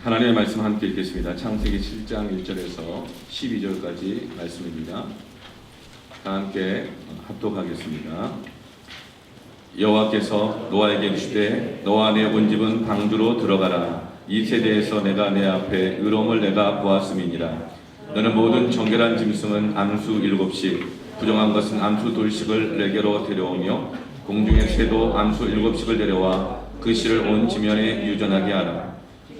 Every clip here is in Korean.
하나님의 말씀 함께 읽겠습니다. 창세기 7장 1절에서 12절까지 말씀입니다. 다 함께 합독하겠습니다. 여호와께서 노아에게 이르시되 너와 내 온 집은 방주로 들어가라. 이 세대에서 내가 내 앞에 의로움을 내가 보았음이니라. 너는 모든 정결한 짐승은 암수 7씩 부정한 것은 암수 2씩을 내게로 데려오며 공중의 새도 암수 7씩을 데려와 그 씨를 온 지면에 유전하게 하라.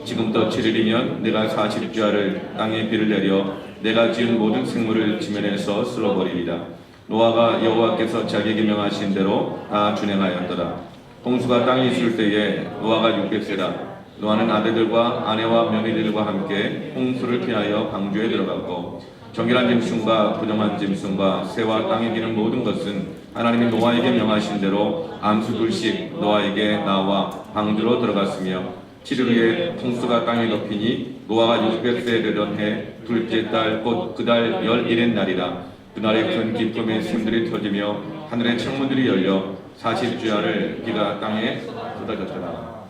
지금부터 7일이면 내가 40주야를 땅에 비를 내려 내가 지은 모든 생물을 지면에서 쓸어버리리라. 노아가 여호와께서 자기에게 명하신 대로 다 준행하였더라. 홍수가 땅에 있을 때에 노아가 600세라. 노아는 아들들과 아내와 며느리들과 함께 홍수를 피하여 방주에 들어갔고 정결한 짐승과 부정한 짐승과 새와 땅에 기는 모든 것은 하나님이 노아에게 명하신 대로 암수 2씩 노아에게 나와 방주로 들어갔으며 7일 후에 홍수가 땅에 덮이니 노아가 600세에 되던 해 둘째 달 곧 그 달 11일 날이라. 그날에 큰 기쁨의 샘들이 터지며 하늘의 창문들이 열려 40주야를 비가 땅에 쏟아졌더라.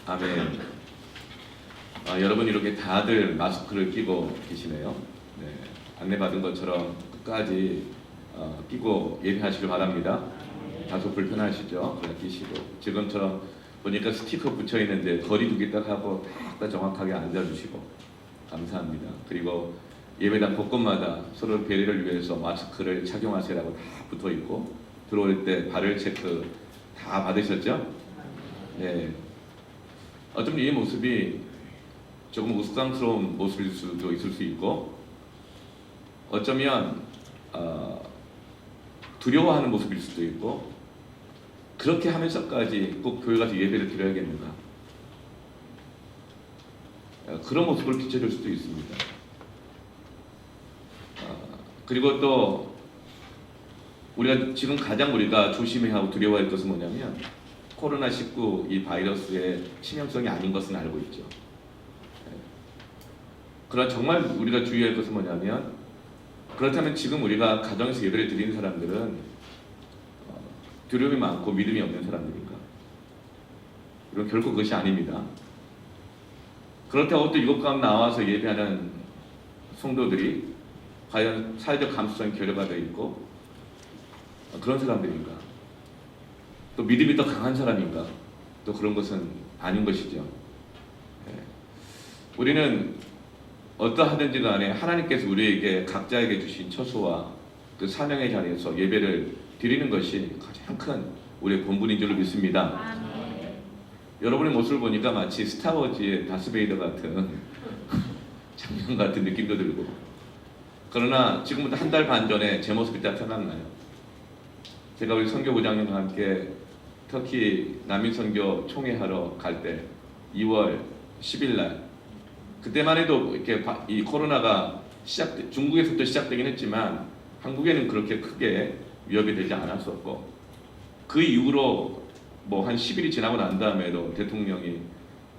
아멘. 여러분 이렇게 다들 마스크를 끼고 계시네요. 네, 안내받은 것처럼 끝까지 끼고 예배하시길 바랍니다. 다소 불편하시죠? 그냥 끼시고 지금처럼 보니까 스티커 붙여 있는데 거리두기 딱 하고 딱 정확하게 앉아주시고 감사합니다. 그리고 예배당 곳곳마다 서로 배려를 위해서 마스크를 착용하세요라고 다 붙어 있고 들어올 때 발열 체크 다 받으셨죠? 네. 어쩌면 이 모습이 조금 우스꽝스러운 모습일 수도 있을 수 있고 어쩌면 두려워하는 모습일 수도 있고 그렇게 하면서까지 꼭 교회 가서 예배를 드려야겠는가 그런 모습을 비춰줄 수도 있습니다. 그리고 또 우리가 지금 가장 우리가 조심해야 하고 두려워할 것은 뭐냐면 코로나19 이 바이러스의 치명성이 아닌 것은 알고 있죠. 그러나 정말 우리가 주의할 것은 뭐냐면 그렇다면 지금 우리가 가정에서 예배를 드리는 사람들은 두려움이 많고 믿음이 없는 사람들인가? 이건 결코 그것이 아닙니다. 그렇다고 또 이것 가운데 나와서 예배하는 성도들이 과연 사회적 감수성이 결여가 되어 있고 그런 사람들인가? 또 믿음이 더 강한 사람인가? 또 그런 것은 아닌 것이죠. 우리는 어떠하든지 간에 하나님께서 우리에게 각자에게 주신 처소와 그 사명의 자리에서 예배를 드리는 것이 가장 큰 우리의 본분인 줄로 믿습니다. 여러분의 모습을 보니까 마치 스타워즈의 다스베이더 같은 장면 같은 느낌도 들고 그러나 지금부터 한 달 반 전에 제 모습이 딱 생각나요. 제가 우리 선교부장님과 함께 터키 난민선교 총회하러 갈 때 2월 10일 날 그때만 해도 이렇게 이 코로나가 중국에서부터 시작되긴 했지만 한국에는 그렇게 크게 위협이 되지 않았었고 그 이후로 뭐 한 10일이 지나고 난 다음에도 대통령이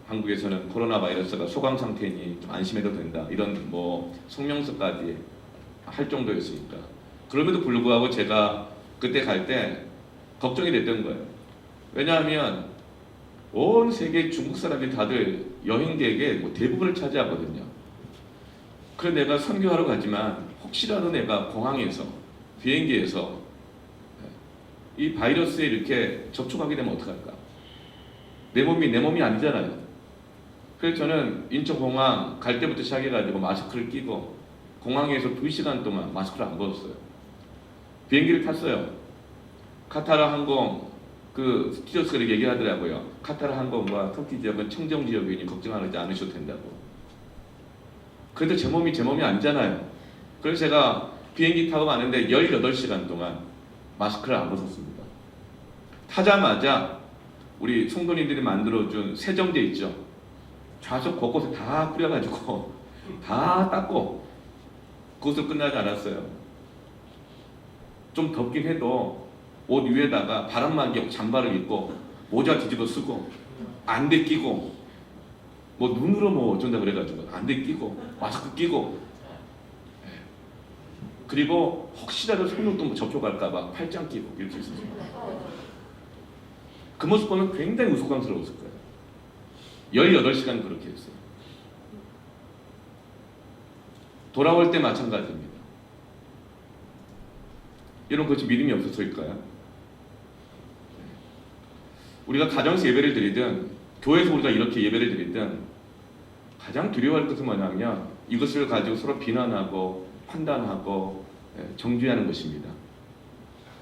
한국에서는 코로나 바이러스가 소강 상태니 좀 안심해도 된다 이런 뭐 성명서까지 할 정도였으니까 그럼에도 불구하고 제가 그때 갈 때 걱정이 됐던 거예요. 왜냐하면 온 세계 중국 사람이 다들 여행객의 뭐 대부분을 차지하거든요. 그래서 내가 선교하러 가지만 혹시라도 내가 공항에서 비행기에서 이 바이러스에 이렇게 접촉하게 되면 어떡할까? 내 몸이 아니잖아요. 그래서 저는 인천공항 갈 때부터 시작해가지고 마스크를 끼고 공항에서 2시간 동안 마스크를 안 벗었어요. 비행기를 탔어요. 카타르 항공 그 스튜어디스가 얘기를 하더라고요. 카타르 항공과 터키 지역은 청정 지역이니 걱정하지 않으셔도 된다고. 그래도 제 몸이 아니잖아요. 그래서 제가 비행기 타고 가는데 18시간 동안 마스크를 안 벗었습니다. 타자마자 우리 성도님들이 만들어준 세정제 있죠. 좌석 곳곳에 다 뿌려가지고 다 닦고 그것도 끝나지 않았어요. 좀 덥긴 해도 옷 위에다가 바람막이 잠바를 입고 모자 뒤집어 쓰고 안대 끼고 뭐 눈으로 뭐 어쩐다 그래가지고 안대 끼고 마스크 끼고 그리고 혹시라도 손으로 접촉할까봐 팔짱 끼고 이렇게 있었어요. 그 모습 보면 굉장히 우스꽝스러웠을 거예요. 18시간 그렇게 했어요. 돌아올 때 마찬가지입니다. 여러분, 그것이 믿음이 없어서일까요? 우리가 가정에서 예배를 드리든 교회에서 우리가 이렇게 예배를 드리든 가장 두려워할 것은 뭐냐면 이것을 가지고 서로 비난하고 판단하고 정죄하는 것입니다.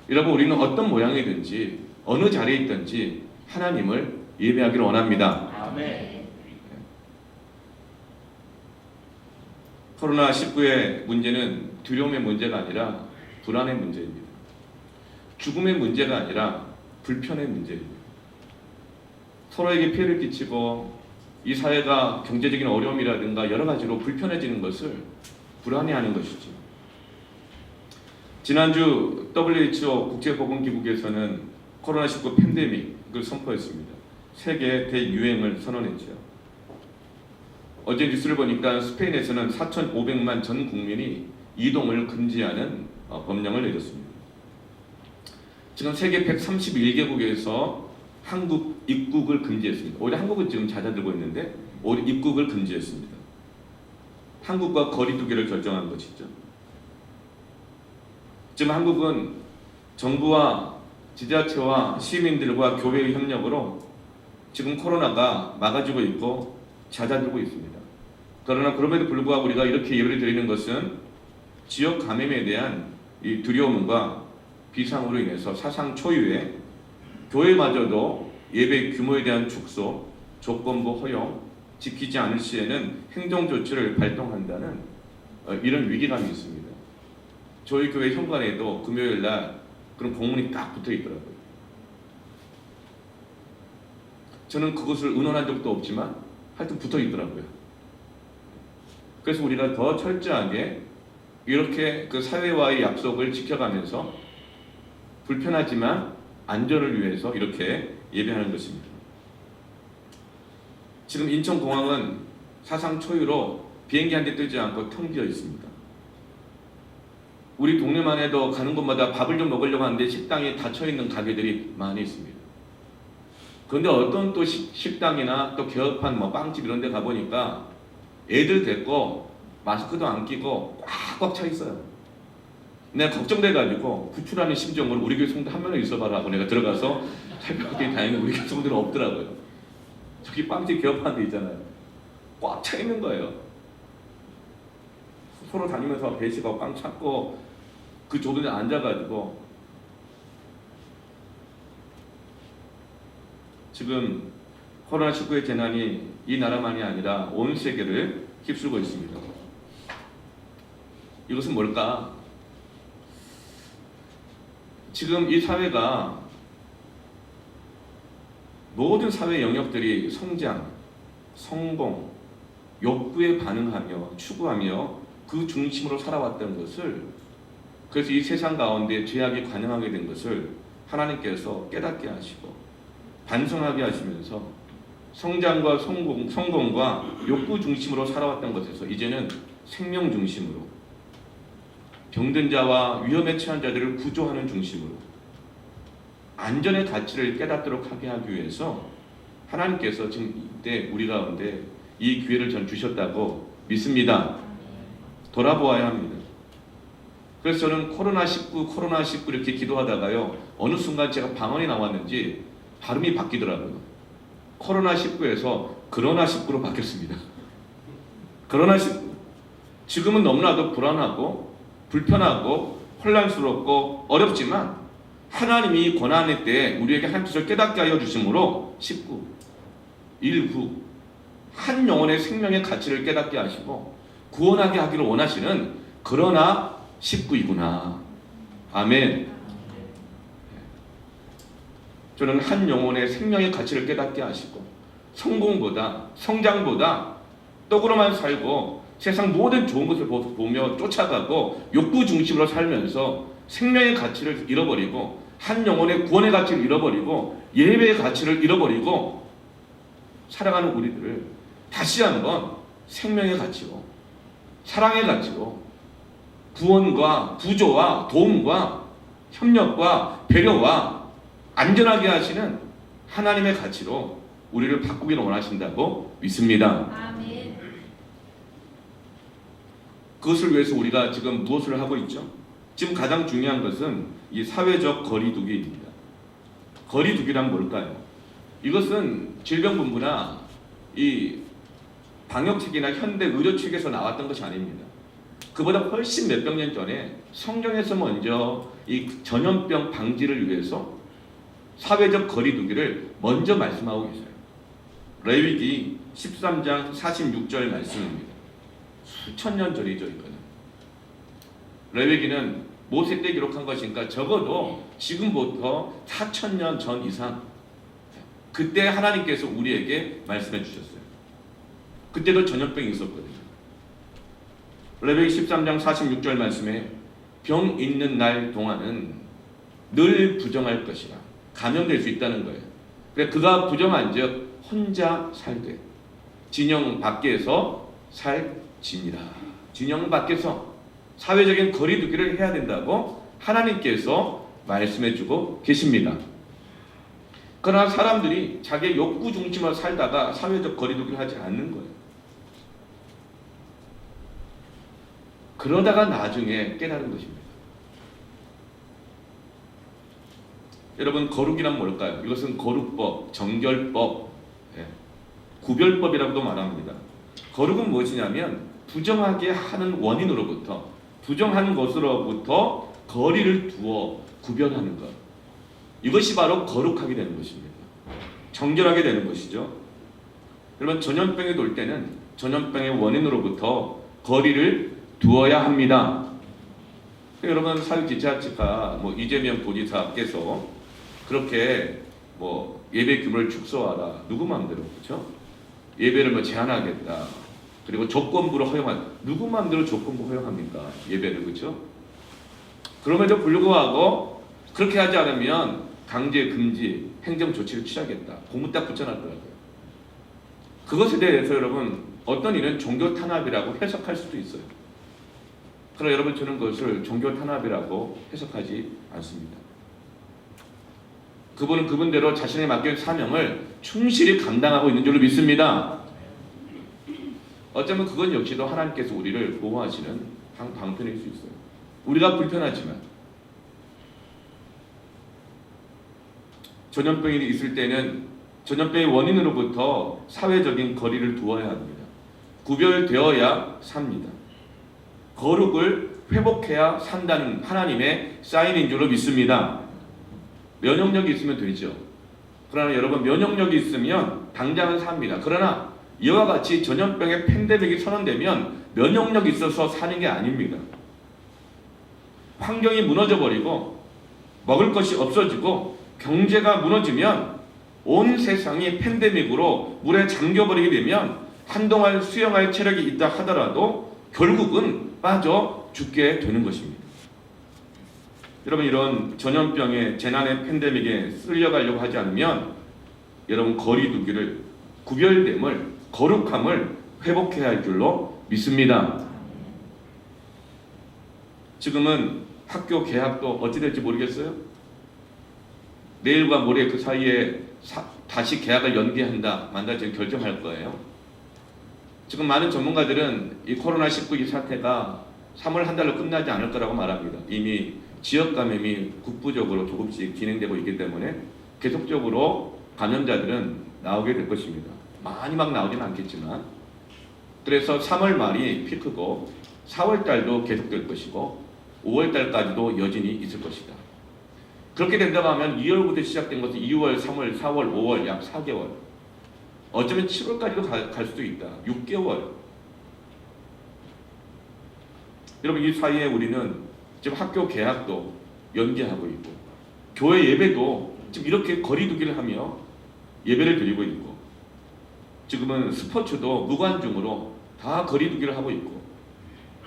여러분, 우리는 어떤 모양이든지 어느 자리에 있든지 하나님을 예배하기를 원합니다. 아멘. 코로나19의 문제는 두려움의 문제가 아니라 불안의 문제입니다. 죽음의 문제가 아니라 불편의 문제입니다. 서로에게 피해를 끼치고 이 사회가 경제적인 어려움이라든가 여러 가지로 불편해지는 것을 불안해하는 것이죠. 지난주 WHO 국제보건기구에서는 코로나19 팬데믹을 선포했습니다. 세계 대유행을 선언했죠. 어제 뉴스를 보니까 스페인에서는 4,500만 전 국민이 이동을 금지하는 법령을 내렸습니다. 지금 세계 131개국에서 한국 입국을 금지했습니다. 오히려 한국은 지금 잦아들고 있는데 오히려 입국을 금지했습니다. 한국과 거리 두기를 결정한 것이죠. 지금 한국은 정부와 지자체와 시민들과 교회의 협력으로 지금 코로나가 막아지고 있고 잦아들고 있습니다. 그러나 그럼에도 불구하고 우리가 이렇게 예배를 드리는 것은 지역 감염에 대한 이 두려움과 비상으로 인해서 사상 초유의 교회마저도 예배 규모에 대한 축소, 조건부 허용, 지키지 않을 시에는 행정 조치를 발동한다는 이런 위기감이 있습니다. 저희 교회 현관에도 금요일 날 그런 공문이 딱 붙어 있더라고요. 저는 그것을 의논한 적도 없지만 하여튼 붙어 있더라고요. 그래서 우리가 더 철저하게 이렇게 그 사회와의 약속을 지켜가면서 불편하지만 안전을 위해서 이렇게 예배하는 것입니다. 지금 인천공항은 사상 초유로 비행기 한 대 뜨지 않고 텅 비어 있습니다. 우리 동네만 해도 가는 곳마다 밥을 좀 먹으려고 하는데 식당이 닫혀있는 가게들이 많이 있습니다. 그런데 어떤 또 식당이나 또 개업한 빵집 이런 데 가보니까 애들 데리고 마스크도 안 끼고 꽉꽉 차 있어요. 내가 걱정돼가지고 구출하는 심정으로 우리 교회 성도 한 명은 있어봐라 하고 내가 들어가서 살펴봤더니 다행히 우리 교회 성도는 없더라고요. 저기 빵집 개업하는 데 있잖아요. 꽉 차 있는 거예요. 서로 다니면서 배식하고 빵 찾고 그 좁은 데 앉아가지고 지금 코로나19의 재난이 이 나라만이 아니라 온 세계를 휩쓸고 있습니다. 이것은 뭘까? 지금 이 사회가 모든 사회 영역들이 성장, 성공, 욕구에 반응하며 추구하며 그 중심으로 살아왔던 것을, 그래서 이 세상 가운데 죄악이 관영하게 된 것을 하나님께서 깨닫게 하시고 반성하게 하시면서 성장과 성공과 욕구 중심으로 살아왔던 것에서 이제는 생명 중심으로, 병든 자와 위험에 처한 자들을 구조하는 중심으로 안전의 가치를 깨닫도록 하게 하기 위해서 하나님께서 지금 이때 우리 가운데 이 기회를 전 주셨다고 믿습니다. 돌아보아야 합니다. 그래서 저는 코로나19 이렇게 기도하다가요, 어느 순간 제가 방언이 나왔는지 발음이 바뀌더라고요. 코로나19에서 그러나19로 바뀌었습니다. 그러나19. 지금은 너무나도 불안하고 불편하고 혼란스럽고 어렵지만 하나님이 고난의 때 우리에게 한 뜻을 깨닫게 하여 주심으로 19, 19 한 영혼의 생명의 가치를 깨닫게 하시고 구원하게 하기를 원하시는 그러나 19이구나. 아멘. 저는 한 영혼의 생명의 가치를 깨닫게 하시고 성공보다 성장보다 떡으로만 살고 세상 모든 좋은 것을 보며 쫓아가고 욕구 중심으로 살면서 생명의 가치를 잃어버리고 한 영혼의 구원의 가치를 잃어버리고 예배의 가치를 잃어버리고 살아가는 우리들을 다시 한번 생명의 가치로, 사랑의 가치로, 구원과 구조와 도움과 협력과 배려와 안전하게 하시는 하나님의 가치로 우리를 바꾸기를 원하신다고 믿습니다. 아멘. 그것을 위해서 우리가 지금 무엇을 하고 있죠? 지금 가장 중요한 것은 이 사회적 거리두기입니다. 거리두기란 뭘까요? 이것은 질병본부나 이 방역책이나 현대 의료 측에서 나왔던 것이 아닙니다. 그보다 훨씬 몇백 년 전에 성경에서 먼저 이 전염병 방지를 위해서 사회적 거리두기를 먼저 말씀하고 계세요. 레위기 13장 46절 말씀입니다. 수천 년 전이죠, 이거는. 레위기는 모세 때 기록한 것이니까 적어도 지금부터 4,000년 전 이상 그때 하나님께서 우리에게 말씀해 주셨어요. 그때도 전염병이 있었거든요. 레위기 13장 46절 말씀에 병 있는 날 동안은 늘 부정할 것이라 감염될 수 있다는 거예요. 그래 그가 부정한즉 혼자 살되 진영 밖에서 살지니라. 진영 밖에서 사회적인 거리두기를 해야 된다고 하나님께서 말씀해주고 계십니다. 그러나 사람들이 자기의 욕구 중심으로 살다가 사회적 거리두기를 하지 않는 거예요. 그러다가 나중에 깨달은 것입니다. 여러분 거룩이란 뭘까요? 이것은 거룩법, 정결법, 구별법이라고도 말합니다. 거룩은 무엇이냐면 부정하게 하는 원인으로부터 부정한 것으로부터 거리를 두어 구별하는 것. 이것이 바로 거룩하게 되는 것입니다. 정결하게 되는 것이죠. 여러분 전염병이 돌 때는 전염병의 원인으로부터 거리를 두어야 합니다. 여러분 사회지자체가 이재명 도지사께서 그렇게 예배 규모를 축소하라 누구 마음대로 그렇죠? 예배를 제한하겠다. 그리고 조건부로 허용한 누구 마음대로 조건부 허용합니까? 예배를 그렇죠? 그럼에도 불구하고 그렇게 하지 않으면 강제 금지 행정 조치를 취하겠다. 공문 딱 붙여놨더라고요. 그것에 대해서 여러분 어떤 이는 종교 탄압이라고 해석할 수도 있어요. 그러나 여러분 저는 그것을 종교 탄압이라고 해석하지 않습니다. 그분은 그분대로 자신의 맡긴 사명을 충실히 감당하고 있는 줄로 믿습니다. 어쩌면 그건 역시도 하나님께서 우리를 보호하시는 방편일 수 있어요. 우리가 불편하지만 전염병이 있을 때는 전염병의 원인으로부터 사회적인 거리를 두어야 합니다. 구별되어야 삽니다. 거룩을 회복해야 산다는 하나님의 사인인 줄로 믿습니다. 면역력이 있으면 되죠. 그러나 여러분 면역력이 있으면 당장은 삽니다. 그러나 이와 같이 전염병의 팬데믹이 선언되면 면역력이 있어서 사는 게 아닙니다. 환경이 무너져버리고 먹을 것이 없어지고 경제가 무너지면 온 세상이 팬데믹으로 물에 잠겨버리게 되면 한동안 수영할 체력이 있다 하더라도 결국은 빠져 죽게 되는 것입니다. 여러분 이런 전염병의 재난의 팬데믹에 쓸려가려고 하지 않으면 여러분 거리두기를 구별됨을 거룩함을 회복해야 할 줄로 믿습니다. 지금은 학교 개학도 어찌 될지 모르겠어요. 내일과 모레 그 사이에 다시 개학을 연기한다 만다 지금 결정할 거예요. 지금 많은 전문가들은 이 코로나19 이 사태가 3월 한 달로 끝나지 않을 거라고 말합니다. 이미 지역 감염이 국부적으로 조금씩 진행되고 있기 때문에 계속적으로 감염자들은 나오게 될 것입니다. 많이 막 나오지는 않겠지만 그래서 3월 말이 피크고 4월 달도 계속될 것이고 5월 달까지도 여진이 있을 것이다. 그렇게 된다고 하면 2월부터 시작된 것은 2월, 3월, 4월, 5월 약 4개월 어쩌면 7월까지도 갈 수도 있다. 6개월. 여러분 이 사이에 우리는 지금 학교 개학도 연기하고 있고 교회 예배도 지금 이렇게 거리두기를 하며 예배를 드리고 있고 지금은 스포츠도 무관중으로 다 거리두기를 하고 있고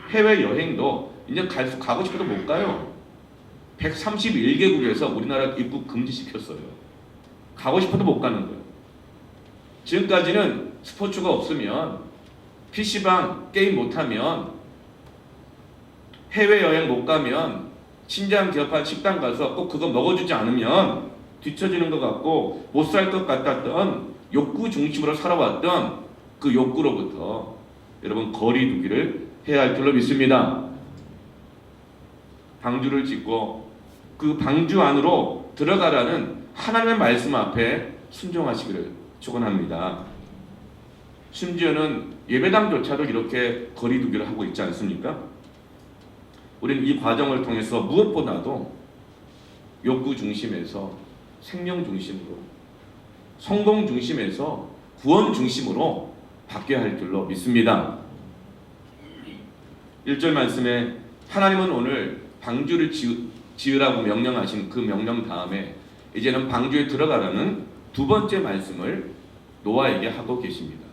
해외여행도 이제 가고 싶어도 못 가요. 131개국에서 우리나라 입국 금지시켰어요. 가고 싶어도 못 가는 거예요. 지금까지는 스포츠가 없으면 PC방 게임 못하면 해외여행 못 가면 친장 기업한 식당 가서 꼭 그거 먹어주지 않으면 뒤처지는 것 같고 못 살 것 같았던 욕구 중심으로 살아왔던 그 욕구로부터 여러분 거리 두기를 해야 할 줄로 믿습니다. 방주를 짓고 그 방주 안으로 들어가라는 하나님의 말씀 앞에 순종하시기를 축원합니다. 심지어는 예배당조차도 이렇게 거리 두기를 하고 있지 않습니까? 우리는 이 과정을 통해서 무엇보다도 욕구 중심에서 생명 중심으로, 성공 중심에서 구원 중심으로 바뀌어야 할 줄로 믿습니다. 1절 말씀에 하나님은 오늘 방주를 지으라고 명령하신 그 명령 다음에 이제는 방주에 들어가라는 두 번째 말씀을 노아에게 하고 계십니다.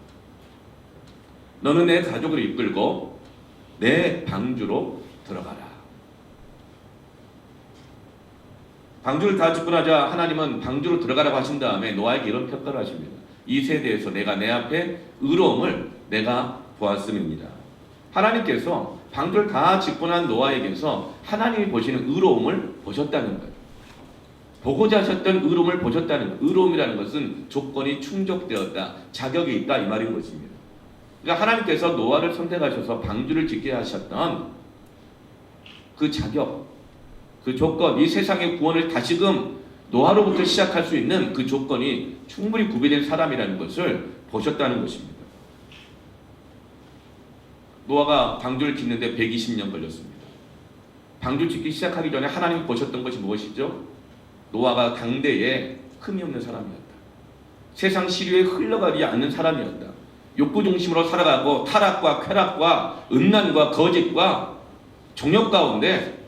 너는 내 가족을 이끌고 내 방주로 들어가라. 방주를 다 짓고 나자 하나님은 방주로 들어가라고 하신 다음에 노아에게 이런 평가를 하십니다. 이 세대에서 내가 내 앞에 의로움을 내가 보았음입니다. 하나님께서 방주를 다 짓고 난 노아에게서 하나님이 보시는 의로움을 보셨다는 거예요. 보고자 하셨던 의로움을 보셨다는 거예요. 의로움이라는 것은 조건이 충족되었다, 자격이 있다 이 말인 것입니다. 그러니까 하나님께서 노아를 선택하셔서 방주를 짓게 하셨던 그 자격, 그 조건, 이 세상의 구원을 다시금 노아로부터 시작할 수 있는 그 조건이 충분히 구비된 사람이라는 것을 보셨다는 것입니다. 노아가 방주를 짓는데 120년 걸렸습니다. 방주 짓기 시작하기 전에 하나님이 보셨던 것이 무엇이죠? 노아가 당대에 흠이 없는 사람이었다. 세상 시류에 흘러가지 않는 사람이었다. 욕구 중심으로 살아가고 타락과 쾌락과 음란과 거짓과 정욕 가운데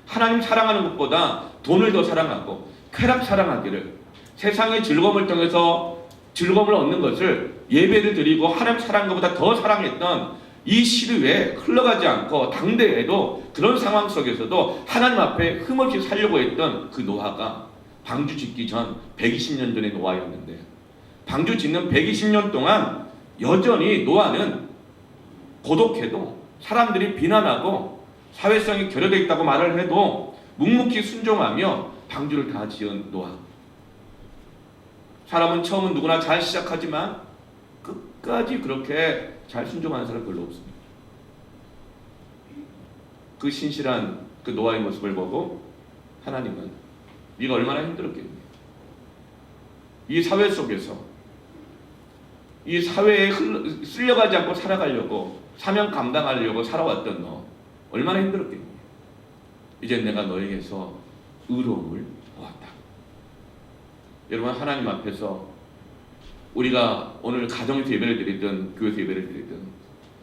하나님 사랑하는 것보다 돈을 더 사랑하고 쾌락 사랑하기를, 세상의 즐거움을 통해서 즐거움을 얻는 것을 예배를 드리고 하나님 사랑하는 것보다 더 사랑했던 이 시류에 흘러가지 않고 당대에도 그런 상황 속에서도 하나님 앞에 흠없이 살려고 했던 그 노아가 방주 짓기 전 120년 전의 노아였는데, 방주 짓는 120년 동안 여전히 노아는 고독해도 사람들이 비난하고 사회성이 결여되어 있다고 말을 해도 묵묵히 순종하며 방주를 다 지은 노아. 사람은 처음은 누구나 잘 시작하지만 끝까지 그렇게 잘 순종하는 사람 별로 없습니다. 그 신실한 그 노아의 모습을 보고 하나님은 네가 얼마나 힘들었겠니? 이 사회 속에서 이 사회에 쓸려가지 않고 살아가려고 사명 감당하려고 살아왔던 너 얼마나 힘들었겠니? 이제 내가 너에게서 의로움을 보았다. 여러분, 하나님 앞에서 우리가 오늘 가정에서 예배를 드리든 교회에서 예배를 드리든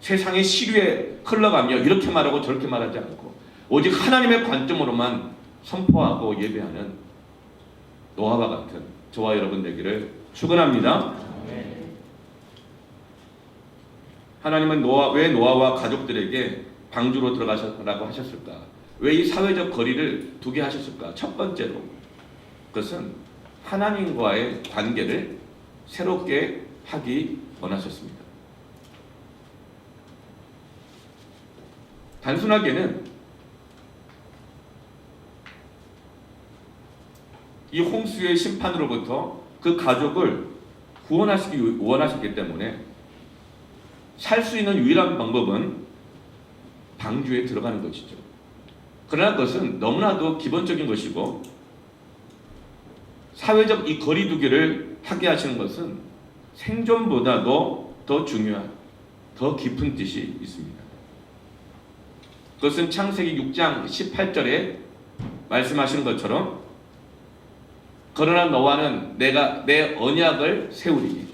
세상의 시류에 흘러가며 이렇게 말하고 저렇게 말하지 않고 오직 하나님의 관점으로만 선포하고 예배하는 노아와 같은 저와 여러분 되기를 축원합니다. 하나님은 왜 노아와 가족들에게 방주로 들어가라고 하셨을까? 왜 이 사회적 거리를 두게 하셨을까? 첫 번째로 그것은 하나님과의 관계를 새롭게 하기 원하셨습니다. 단순하게는 이 홍수의 심판으로부터 그 가족을 구원하시기 원하셨기 때문에 살 수 있는 유일한 방법은 방주에 들어가는 것이죠. 그러나 그것은 너무나도 기본적인 것이고 사회적 이 거리두기를 하게 하시는 것은 생존보다도 더 중요한, 더 깊은 뜻이 있습니다. 그것은 창세기 6장 18절에 말씀하시는 것처럼 그러나 너와는 내가 내 언약을 세우리니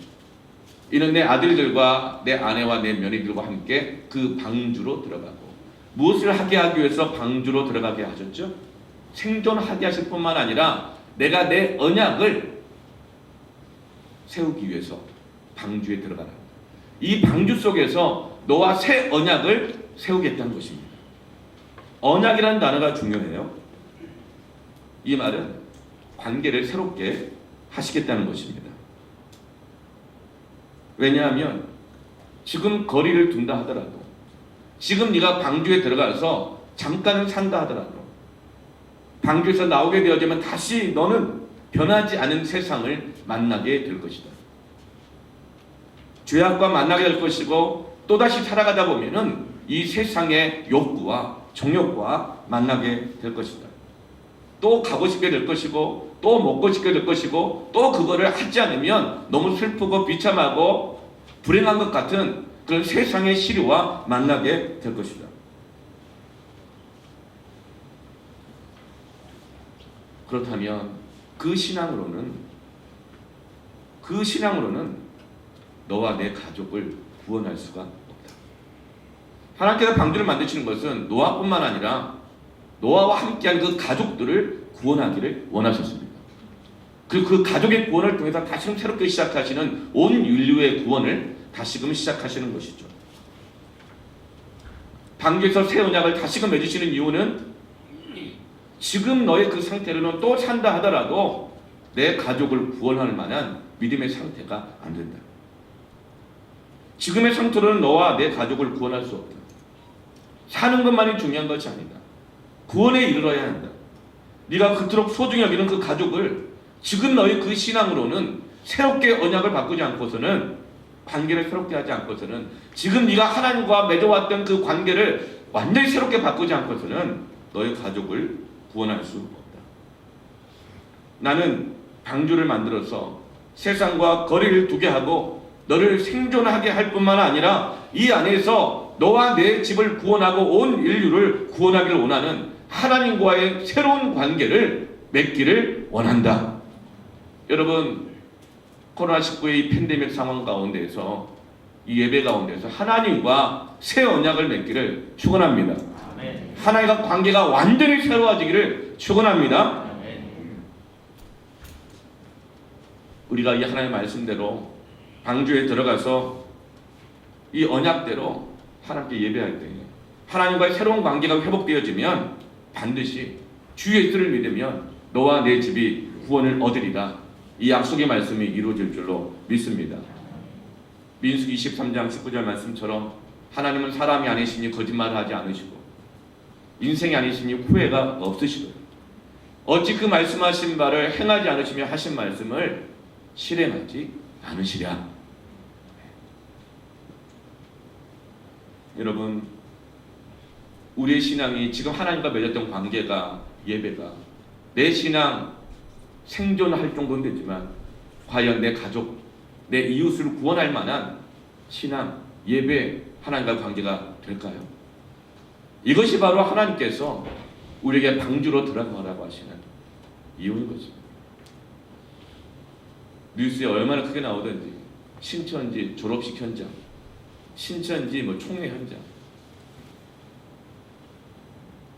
이는 내 아들들과 내 아내와 내 며느리들과 함께 그 방주로 들어가고. 무엇을 하게 하기 위해서 방주로 들어가게 하셨죠? 생존하게 하실 뿐만 아니라 내가 내 언약을 세우기 위해서 방주에 들어가라. 이 방주 속에서 너와 새 언약을 세우겠다는 것입니다. 언약이라는 단어가 중요해요. 이 말은 관계를 새롭게 하시겠다는 것입니다. 왜냐하면 지금 거리를 둔다 하더라도, 지금 네가 방주에 들어가서 잠깐은 산다 하더라도, 방주에서 나오게 되어지면 다시 너는 변하지 않은 세상을 만나게 될 것이다. 죄악과 만나게 될 것이고 또다시 살아가다 보면은 이 세상의 욕구와 정욕과 만나게 될 것이다. 또 가고 싶게 될 것이고 또 먹고 싶게 될 것이고 또 그거를 하지 않으면 너무 슬프고 비참하고 불행한 것 같은 그런 세상의 시류와 만나게 될 것이다. 그렇다면 그 신앙으로는 너와 내 가족을 구원할 수가 없다. 하나님께서 방주를 만드시는 것은 노아뿐만 아니라 노아와 함께한 그 가족들을 구원하기를 원하셨습니다. 그 가족의 구원을 통해서 다시금 새롭게 시작하시는 온 인류의 구원을 다시금 시작하시는 것이죠. 방주에서 새 언약을 다시금 맺으시는 이유는 지금 너의 그 상태로는 또 산다 하더라도 내 가족을 구원할 만한 믿음의 상태가 안 된다. 지금의 상태로는 너와 내 가족을 구원할 수 없다. 사는 것만이 중요한 것이 아니다. 구원에 이르러야 한다. 네가 그토록 소중히 여기는 그 가족을 지금 너의 그 신앙으로는 새롭게 언약을 바꾸지 않고서는, 관계를 새롭게 하지 않고서는, 지금 네가 하나님과 맺어왔던 그 관계를 완전히 새롭게 바꾸지 않고서는 너의 가족을 구원할 수 없다. 나는 방주를 만들어서 세상과 거리를 두게 하고 너를 생존하게 할 뿐만 아니라 이 안에서 너와 내 집을 구원하고 온 인류를 구원하기를 원하는 하나님과의 새로운 관계를 맺기를 원한다. 여러분, 코로나19의 이 팬데믹 상황 가운데서, 이 예배 가운데서 하나님과 새 언약을 맺기를 축원합니다. 하나님과 관계가 완전히 새로워지기를 축원합니다. 우리가 이 하나님의 말씀대로 방주에 들어가서 이 언약대로 하나님께 예배할 때 하나님과의 새로운 관계가 회복되어지면 반드시 주 예수를 믿으면 너와 내 집이 구원을 얻으리라. 이 약속의 말씀이 이루어질 줄로 믿습니다. 민수기 23장 19절 말씀처럼 하나님은 사람이 아니시니 거짓말을 하지 않으시고 인생이 아니시니 후회가 없으시고 어찌 그 말씀하신 바를 행하지 않으시며 하신 말씀을 실행하지 않으시랴. 여러분, 우리의 신앙이 지금 하나님과 맺었던 관계가, 예배가 내 신앙 생존할 정도는 되지만 과연 내 가족, 내 이웃을 구원할 만한 신앙, 예배, 하나님과 관계가 될까요? 이것이 바로 하나님께서 우리에게 방주로 들어가라고 하시는 이유인 것입니다. 뉴스에 얼마나 크게 나오든지 신천지 졸업식 현장, 신천지 총회 현장,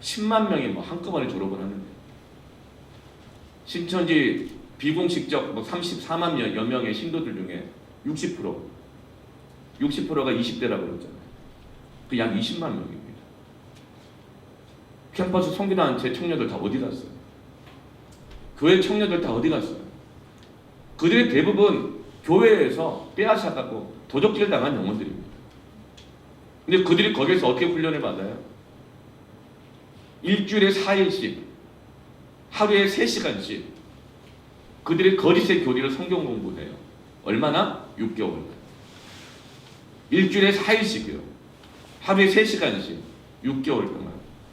10만 명이 한꺼번에 졸업을 하는데, 신천지 비공식적 34만 여 명의 신도들 중에 60%가 20대라고 그러잖아요. 그 약 20만 명입니다. 캠퍼스 선교단체 청년들 다 어디 갔어요? 교회 청년들 다 어디 갔어요? 그들이 대부분 교회에서 빼앗아가고 도적질 당한 영혼들입니다. 근데 그들이 거기서 어떻게 훈련을 받아요? 일주일에 4일씩, 하루에 3시간씩 그들이 거짓의 교리를 성경 공부해요. 얼마나? 6개월. 일주일에 4일씩이요. 하루에 3시간씩 6개월 동안.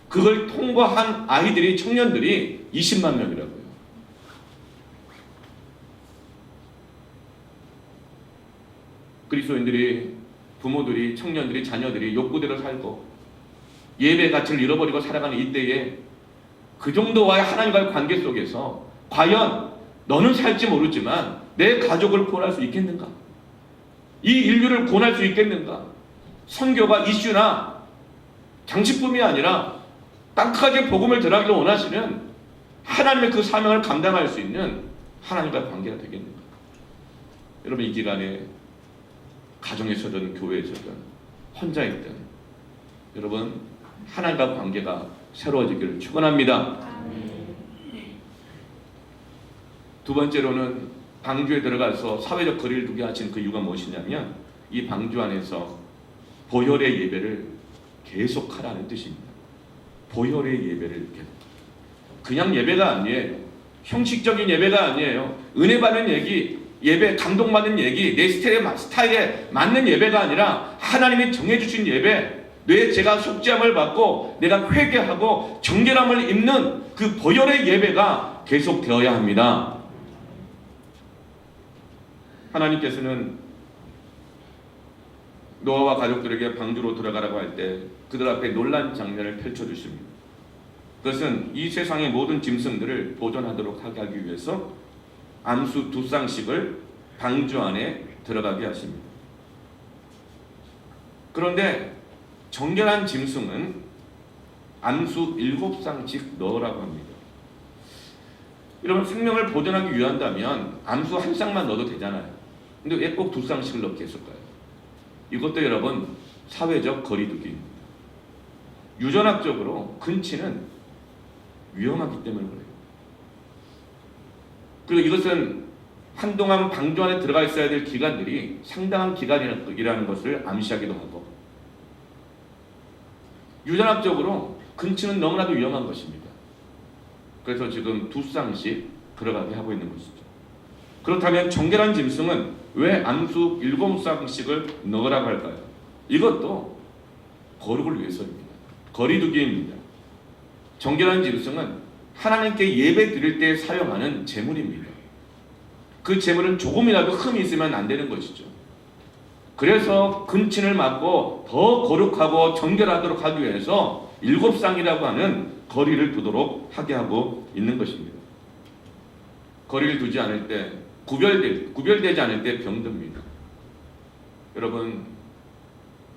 그걸 통과한 아이들이, 청년들이 20만 명이라고요. 그리스도인들이, 부모들이, 청년들이, 자녀들이 욕구대로 살고 예배 가치를 잃어버리고 살아가는 이때에 그 정도와의 하나님과의 관계 속에서 과연 너는 살지 모르지만 내 가족을 구원할 수 있겠는가? 이 인류를 구원할 수 있겠는가? 선교가 이슈나 장식품이 아니라 땅까지 복음을 전하기를 원하시는 하나님의 그 사명을 감당할 수 있는 하나님과의 관계가 되겠는가? 여러분, 이 기간에 가정에서든 교회에서든 혼자 있든 여러분, 하나님과 관계가 새로워지기를 축원합니다. 두 번째로는 방주에 들어가서 사회적 거리를 두게 하신 그 이유가 무엇이냐면 이 방주 안에서 보혈의 예배를 계속하라는 뜻입니다. 보혈의 예배를 계속. 그냥 예배가 아니에요. 형식적인 예배가 아니에요. 은혜 받는 얘기, 예배, 감동받는 얘기, 내 스타일에 맞는 예배가 아니라 하나님이 정해주신 예배, 내 제가 속죄함을 받고 내가 회개하고 정결함을 입는 그 보혈의 예배가 계속되어야 합니다. 하나님께서는 노아와 가족들에게 방주로 들어가라고 할 때 그들 앞에 놀란 장면을 펼쳐주십니다. 그것은 이 세상의 모든 짐승들을 보존하도록 하게 하기 위해서 암수 2쌍씩을 방주 안에 들어가게 하십니다. 그런데 정결한 짐승은 암수 7쌍씩 넣으라고 합니다. 여러분, 생명을 보존하기 위한다면 암수 1쌍만 넣어도 되잖아요. 근데 왜 꼭 2쌍씩을 넣게 했을까요? 이것도 여러분 사회적 거리두기입니다. 유전학적으로 근치는 위험하기 때문에 그래요. 그리고 이것은 한동안 방주 안에 들어가 있어야 될 기간들이 상당한 기간이라는 것을 암시하기도 하고, 유전학적으로 근치는 너무나도 위험한 것입니다. 그래서 지금 2쌍씩 들어가게 하고 있는 것이죠. 그렇다면 정결한 짐승은 왜 암수 7쌍씩을 넣으라고 할까요? 이것도 거룩을 위해서입니다. 거리두기입니다. 정결한 짐승은 하나님께 예배 드릴 때 사용하는 제물입니다. 그 제물은 조금이라도 흠이 있으면 안 되는 것이죠. 그래서 근친을 막고 더 거룩하고 정결하도록 하기 위해서 7쌍이라고 하는 거리를 두도록 하게 하고 있는 것입니다. 거리를 두지 않을 때, 구별되지 않을 때 병듭니다. 여러분,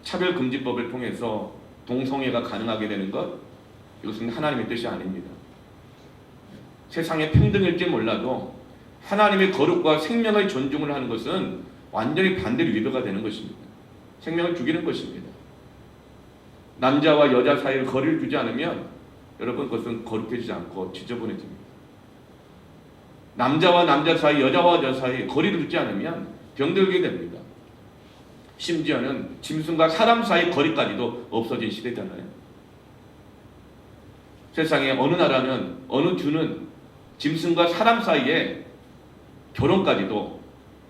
차별금지법을 통해서 동성애가 가능하게 되는 것, 이것은 하나님의 뜻이 아닙니다. 세상의 평등일지 몰라도 하나님의 거룩과 생명의 존중을 하는 것은 완전히 반대로 위배가 되는 것입니다. 생명을 죽이는 것입니다. 남자와 여자 사이에 거리를 두지 않으면 여러분, 그것은 거룩해지지 않고 지저분해집니다. 남자와 남자 사이, 여자와 여자 사이 거리를 두지 않으면 병들게 됩니다. 심지어는 짐승과 사람 사이 거리까지도 없어진 시대잖아요. 세상에 어느 나라는, 어느 주는 짐승과 사람 사이에 결혼까지도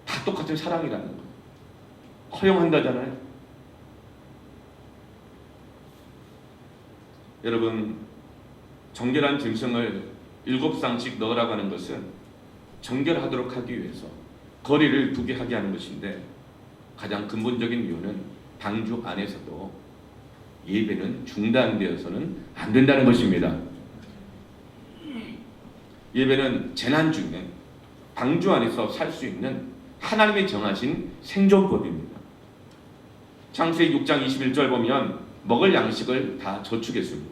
다 똑같은 사랑이라는 거 허용한다잖아요. 여러분, 정결한 짐승을 7쌍씩 넣으라고 하는 것은 정결하도록 하기 위해서 거리를 두게 하게 하는 것인데, 가장 근본적인 이유는 방주 안에서도 예배는 중단되어서는 안 된다는 것입니다. 예배는 재난 중에 방주 안에서 살 수 있는 하나님이 정하신 생존법입니다. 창세기 6장 21절 보면 먹을 양식을 다 저축했습니다.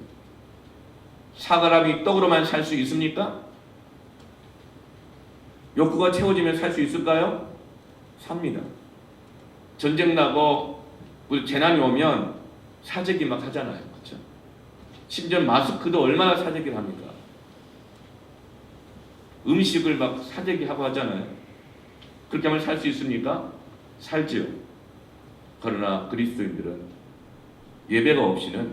사람이 떡으로만 살 수 있습니까? 욕구가 채워지면 살 수 있을까요? 삽니다. 전쟁 나고 재난이 오면 사재기 막 하잖아요. 그렇죠? 심지어 마스크도 얼마나 사재기를 합니까? 음식을 막 사재기 하고 하잖아요. 그렇게 하면 살 수 있습니까? 살지요. 그러나 그리스도인들은 예배가 없이는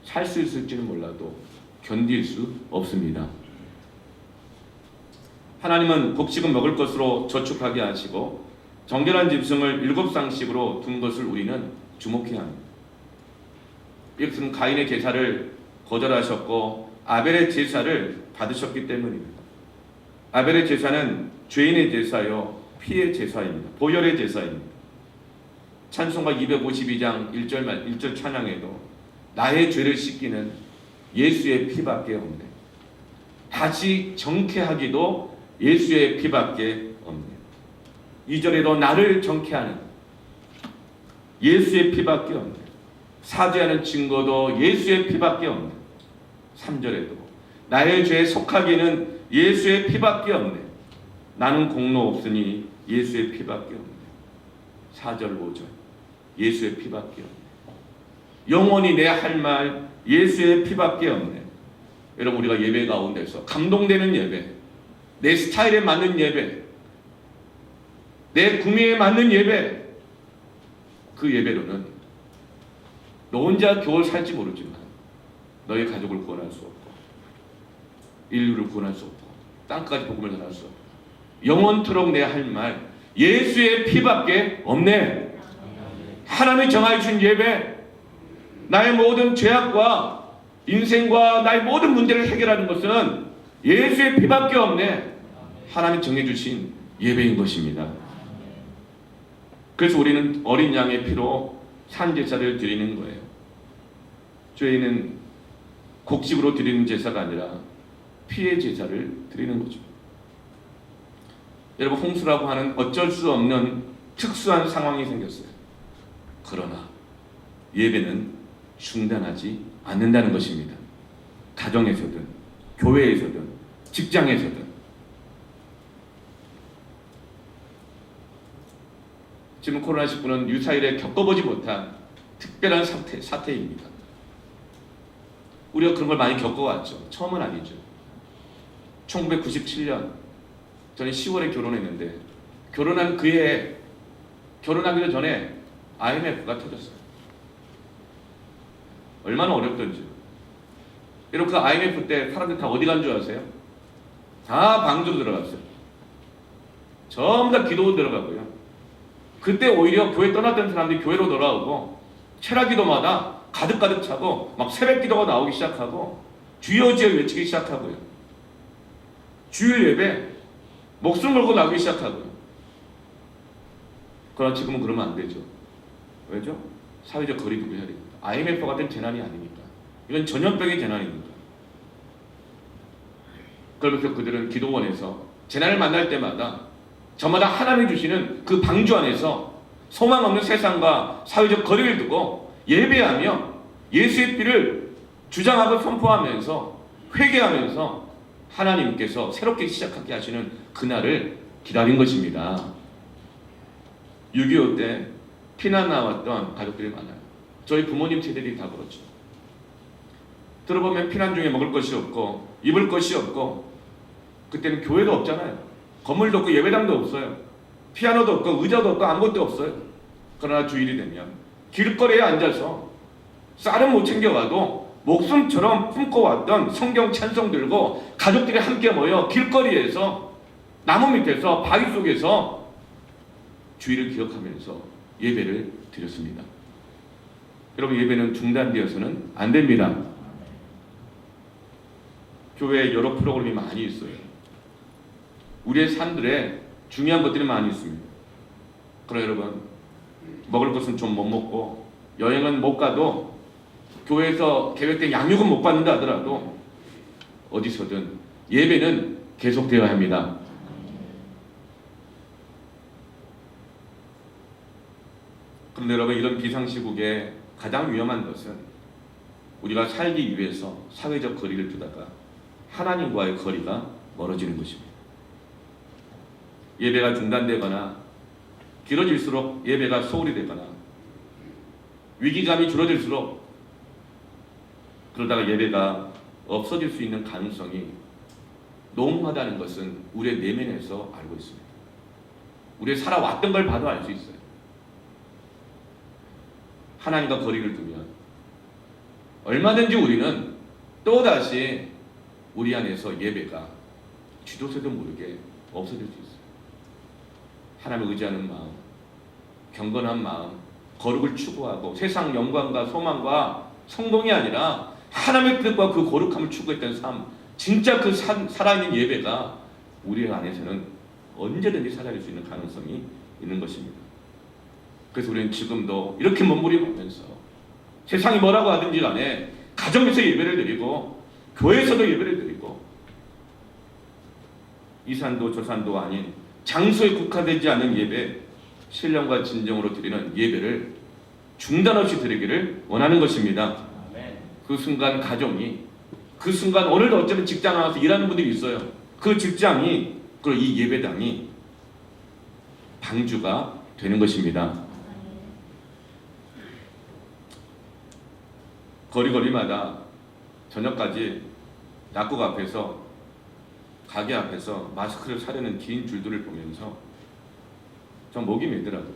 살 수 있을지는 몰라도 견딜 수 없습니다. 하나님은 곡식은 먹을 것으로 저축하게 하시고 정결한 짐승을 7쌍씩으로 둔 것을 우리는 주목해야 합니다. 이것은 가인의 제사를 거절하셨고 아벨의 제사를 받으셨기 때문입니다. 아벨의 제사는 죄인의 제사요 피의 제사입니다. 보혈의 제사입니다. 찬송가 252장 1절 찬양에도 나의 죄를 씻기는 예수의 피밖에 없네. 다시 정케하기도 예수의 피밖에 없네. 2절에도 나를 정케하는 예수의 피밖에 없네. 사죄하는 증거도 예수의 피밖에 없네. 3절에도 나의 죄에 속하기는 예수의 피밖에 없네. 나는 공로 없으니 예수의 피밖에 없네. 4절 5절 예수의 피밖에 없네. 영원히 내 할 말 예수의 피밖에 없네. 여러분, 우리가 예배 가운데서 감동되는 예배, 내 스타일에 맞는 예배, 내 구미에 맞는 예배, 그 예배로는 너 혼자 겨울 살지 모르지만 너의 가족을 구원할 수 없고 인류를 구원할 수 없고 땅까지 복음을 전할 수 없고 영원토록 내 할 말 예수의 피밖에 없네. 하나님이 정하여 준 예배, 나의 모든 죄악과 인생과 나의 모든 문제를 해결하는 것은 예수의 피밖에 없네. 하나님이 정해주신 예배인 것입니다. 그래서 우리는 어린 양의 피로 산제사를 드리는 거예요. 저희는 곡식으로 드리는 제사가 아니라 피의 제사를 드리는 거죠. 여러분, 홍수라고 하는 어쩔 수 없는 특수한 상황이 생겼어요. 그러나 예배는 중단하지 않는다는 것입니다. 가정에서든 교회에서든 직장에서든. 지금 코로나19는 유사일에 겪어보지 못한 특별한 사태입니다. 우리가 그런 걸 많이 겪어왔죠. 처음은 아니죠. 1997년 저는 10월에 결혼했는데, 결혼한 그해, 결혼하기도 전에 IMF가 터졌어요. 얼마나 어렵던지. 여러분, 그 IMF 때 사람들 다 어디 간 줄 아세요? 다 방주로 들어갔어요. 전부 다 기도 들어가고요. 그때 오히려 교회 떠났던 사람들이 교회로 돌아오고, 철학기도마다 가득 차고 막 새벽 기도가 나오기 시작하고 주여 주여 외치기 시작하고요. 주일 예배 목숨 걸고 나오기 시작하고요. 그러나 지금은 그러면 안 되죠. 왜죠? 사회적 거리두기 해야 됩니다. IMF 같은 재난이 아니니까. 이건 전염병의 재난입니다. 그러면서 그들은 기도원에서 재난을 만날 때마다 저마다 하나님이 주시는 그 방주 안에서 소망 없는 세상과 사회적 거리를 두고 예배하며 예수의 피를 주장하고 선포하면서 회개하면서 하나님께서 새롭게 시작하게 하시는 그날을 기다린 것입니다. 6.25 때 피난 나왔던 가족들이 많아요. 저희 부모님 세대들이 다 그렇죠. 들어보면 피난 중에 먹을 것이 없고 입을 것이 없고, 그때는 교회도 없잖아요. 건물도 없고 예배당도 없어요. 피아노도 없고 의자도 없고 아무것도 없어요. 그러나 주일이 되면 길거리에 앉아서 쌀은 못 챙겨가도 목숨처럼 품고왔던 성경 찬송 들고 가족들이 함께 모여 길거리에서 나무 밑에서 바위 속에서 주일을 기억하면서 예배를 드렸습니다. 여러분, 예배는 중단되어서는 안 됩니다. 교회에 여러 프로그램이 많이 있어요. 우리의 삶들에 중요한 것들이 많이 있습니다. 그러나 여러분, 먹을 것은 좀 못 먹고 여행은 못 가도 교회에서 계획된 양육은 못 받는다 하더라도 어디서든 예배는 계속되어야 합니다. 그런데 여러분, 이런 비상시국에 가장 위험한 것은 우리가 살기 위해서 사회적 거리를 두다가 하나님과의 거리가 멀어지는 것입니다. 예배가 중단되거나 길어질수록 예배가 소홀히 되거나 위기감이 줄어들수록 그러다가 예배가 없어질 수 있는 가능성이 농후하다는 것은 우리의 내면에서 알고 있습니다. 우리의 살아왔던 걸 봐도 알 수 있어요. 하나님과 거리를 두면 얼마든지 우리는 또다시 우리 안에서 예배가 쥐도새도 모르게 없어질 수 있어요. 하나님을 의지하는 마음, 경건한 마음, 거룩을 추구하고 세상 영광과 소망과 성공이 아니라 하나님의 뜻과 그 거룩함을 추구했던 삶, 진짜 그 살아있는 예배가 우리 안에서는 언제든지 사라질 수 있는 가능성이 있는 것입니다. 그래서 우리는 지금도 이렇게 몸부림하면서 세상이 뭐라고 하든지 간에 가정에서 예배를 드리고 교회에서도 예배를 드리고, 이 산도 저 산도 아닌 장소에 국한되지 않은 예배, 신령과 진정으로 드리는 예배를 중단 없이 드리기를 원하는 것입니다. 그 순간 가정이, 그 순간 오늘도 어쩌면 직장 나와서 일하는 분들이 있어요. 그 직장이, 그리고 이 예배당이 방주가 되는 것입니다. 거리마다 저녁까지 약국 앞에서, 가게 앞에서 마스크를 사려는 긴 줄들을 보면서 전 목이 메더라고요.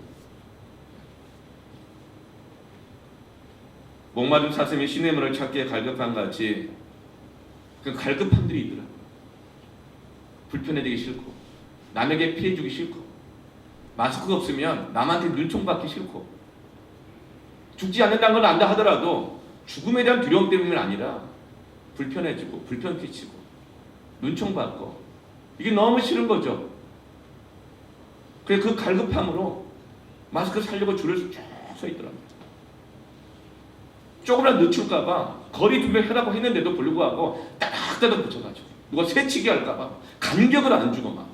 목마른 사슴이 시냇물을 찾기에 갈급한 같이 그 갈급함들이 있더라고요. 불편해지기 싫고 남에게 피해주기 싫고 마스크가 없으면 남한테 눈총받기 싫고, 죽지 않는다는 걸 안다 하더라도 죽음에 대한 두려움 때문이 아니라 불편해지고 불편 끼치고 눈총받고 이게 너무 싫은 거죠. 그래서 그 갈급함으로 마스크 살려고 줄을 쭉 서 있더랍니다. 조금이라도 늦출까봐 거리 두기하라고 했는데도 불구하고 따닥따닥 붙여가지고 누가 새치기 할까봐 간격을 안 주고 막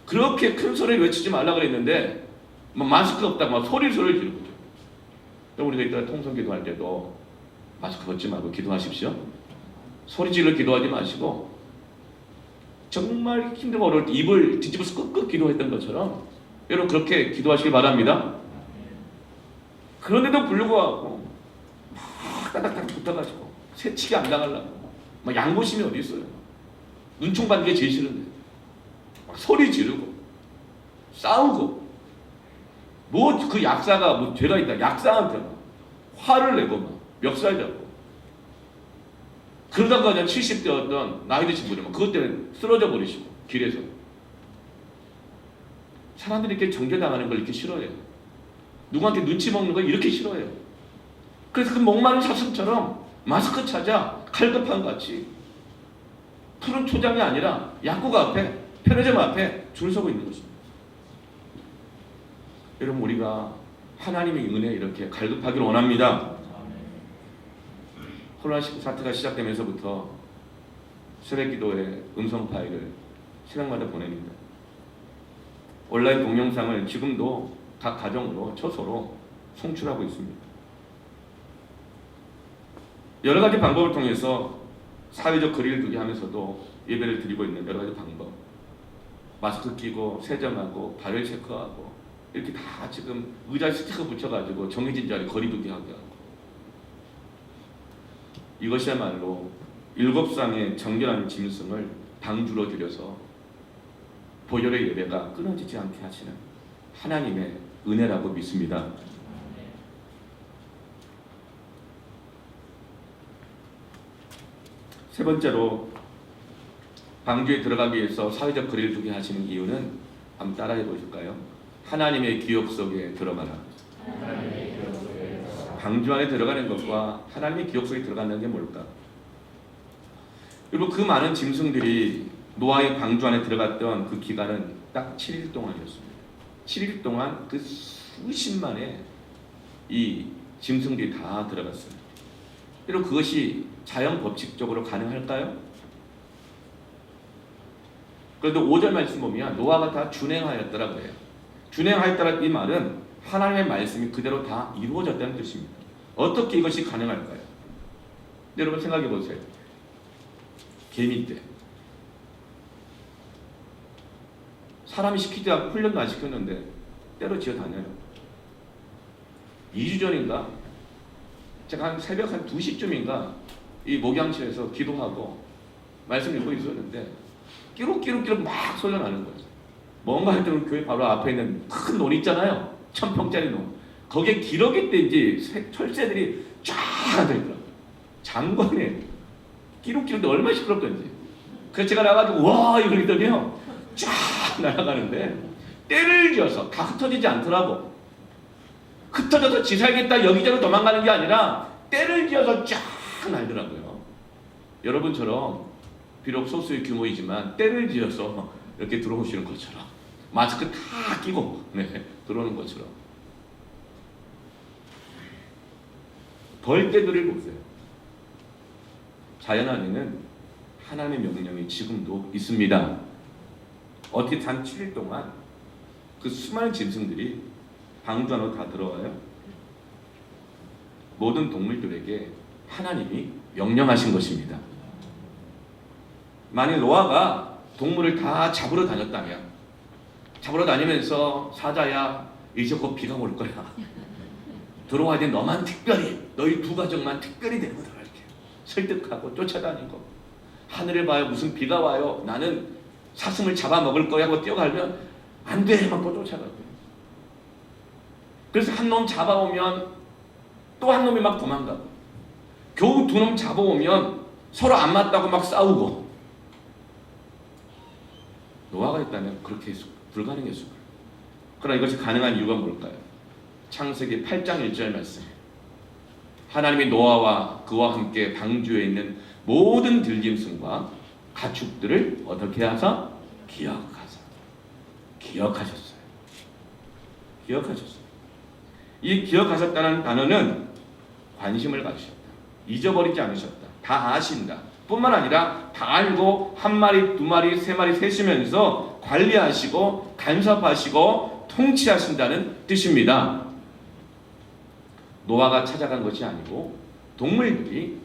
그렇게 큰 소리를 외치지 말라 그랬는데 뭐 마스크 없다고 막 소리를 지르고. 우리가 이따 통성 기도할 때도 마스크 벗지 말고 기도하십시오. 소리 질러 기도하지 마시고 정말 힘들고 어려울 때 입을 뒤집어서 끄끄 기도했던 것처럼 여러분 그렇게 기도하시길 바랍니다. 그런데도 불구하고 막 따닥따닥 붙어가지고 새치기 안 당하려고 막 양보심이 어디 있어요. 눈총 받는 게 제일 싫은데 막 소리 지르고 싸우고 뭐 그 약사가 뭐 죄가 있다 약사한테 막 화를 내고 막 멱살 잡고 그러다가 그냥 70대 어떤 나이 드신 분이 그것 때문에 쓰러져 버리시고 길에서 사람들이 이렇게 정죄당하는 걸 이렇게 싫어해요. 누구한테 눈치 먹는 걸 이렇게 싫어해요. 그래서 그 목마른 사슴처럼 마스크 찾아 칼급한 같이 푸른 초장이 아니라 약국 앞에 편의점 앞에 줄 서고 있는 것입니다. 여러분 우리가 하나님의 은혜에 이렇게 갈급하기를 원합니다. 코로나19 사태가 시작되면서부터 새벽기도의 음성 파일을 새벽마다 보냅니다. 온라인 동영상을 지금도 각 가정으로 처소로 송출하고 있습니다. 여러 가지 방법을 통해서 사회적 거리를 두게 하면서도 예배를 드리고 있는 여러 가지 방법, 마스크 끼고 세정하고 발열 체크하고 이렇게 다 지금 의자에 스티커 붙여가지고 정해진 자리에 거리 두게 하게 하고, 이것이야말로 7쌍의 정결한 짐승을 방주로 들여서 보혈의 예배가 끊어지지 않게 하시는 하나님의 은혜라고 믿습니다. 세 번째로 방주에 들어가기 위해서 사회적 거리를 두게 하시는 이유는 한번 따라해 보실까요? 하나님의 기업 속에 들어가라. 방주 안에 들어가는 것과 하나님의 기업 속에 들어간다는 게 뭘까? 여러분 그 많은 짐승들이 노아의 방주 안에 들어갔던 그 기간은 딱 7일 동안이었습니다. 7일 동안 그 수십만의 이 짐승들이 다 들어갔어요. 여러분 그것이 자연 법칙적으로 가능할까요? 그래도 5절 말씀 보면 노아가 다 준행하였더라고 해요. 준행하였다는 이 말은 하나님의 말씀이 그대로 다 이루어졌다는 뜻입니다. 어떻게 이것이 가능할까요? 여러분 생각해 보세요. 개미 때 사람이 시키지 않고 훈련도 안 시켰는데 때려치어 다녀요. 2주 전인가 제가 한 새벽 한 2시쯤인가 이 목양실에서 기도하고 말씀 읽고 있었는데 끼룩끼룩끼룩 막 소리가 나는 거예요. 뭔가 했더니 교회 바로 앞에 있는 큰 논 있잖아요. 1000평짜리 논. 거기에 기러기 때 이제 철새들이 쫙 앉아있더라고요. 장관에 끼룩끼룩 얼마나 시끄럽던지. 그래서 제가 나가지고 와 이걸 했더니요 쫙 날아가는데 때를 지어서 다 흩어지지 않더라고. 흩어져서 지 살겠다 여기저기 도망가는 게 아니라 때를 지어서 쫙 날더라고요. 여러분처럼 비록 소수의 규모이지만 때를 지어서 이렇게 들어오시는 것처럼 마스크 다 끼고 들어오는 것처럼 벌떼들을 보세요. 자연 안에는 하나님의 명령이 지금도 있습니다. 어떻게 단 7일 동안 그 수많은 짐승들이 방주 안으로 다 들어와요? 모든 동물들에게 하나님이 명령하신 것입니다. 만일 노아가 동물을 다 잡으러 다녔다면 잡으러 다니면서 사자야 이제 곧 비가 올 거야. 들어와야 돼. 너만 특별히 너희 두 가정만 특별히 데리고 들어갈게. 설득하고 쫓아다니고 하늘을 봐요. 무슨 비가 와요. 나는 사슴을 잡아먹을 거야 하고 뛰어가면 안 돼. 막 또 쫓아가고. 그래서 한 놈 잡아오면 또 한 놈이 막 도망가고 겨우 두 놈 잡아오면 서로 안 맞다고 막 싸우고. 노아가 있다면 그렇게 불가능했을 거예요. 그러나 이것이 가능한 이유가 뭘까요? 창세기 8장 1절 말씀. 하나님이 노아와 그와 함께 방주에 있는 모든 들짐승과 가축들을 어떻게 하사? 기억하셨어요. 이 기억하셨다는 단어는 관심을 가지셨다. 잊어버리지 않으셨다. 다 아신다. 뿐만 아니라 다 알고 한 마리, 두 마리, 세 마리 세시면서 관리하시고 간섭하시고 통치하신다는 뜻입니다. 노아가 찾아간 것이 아니고 동물들이